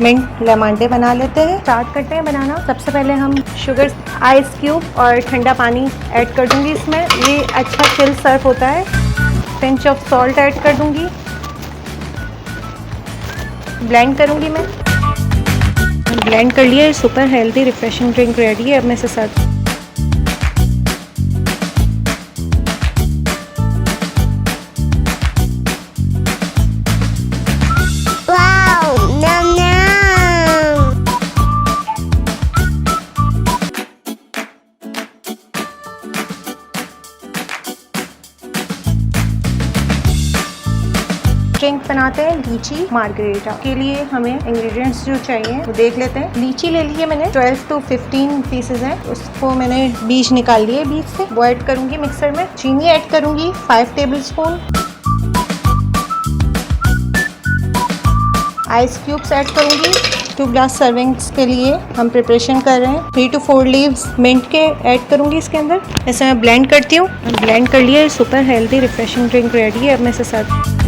Mint लेमंडे बना लेते हैं। स्टार्ट करते हैं बनाना। सबसे पहले हम शुगर, आइस क्यूब और ठंडा पानी ऐड कर दूंगी इसमें। ये अच्छा चिल सर्व होता है। पिंच ऑफ सॉल्ट ऐड कर दूंगी। ब्लेंड करूंगी मैं। ब्लेंड कर लिया। Super healthy refreshing drink ready है। अब मैं इसे सर्व ड्रिंक बनाते हैं लीची मार्गरेटा। के लिए हमें इंग्रेडिएंट्स जो चाहिए वो देख लेते हैं। लीची ले लिए मैंने, 12 to 15 पीसेज हैं। उसको मैंने बीज निकाल लिए बीज से। वो ऐड करूंगी मिक्सर में। चीनी ऐड करूंगी 5 टेबलस्पून। आइस क्यूब्स ऐड करूंगी। 2 ग्लास सर्विंग्स के लिए हम प्रिपरेशन कर रहे हैं। 3 to 4 लीव्स मिंट के ऐड करूंगी इसके अंदर। ऐसे मैं ब्लेंड करती हूँ। ब्लेंड कर लिया। Super healthy refreshing drink ready है। अब मैं इसे सर्व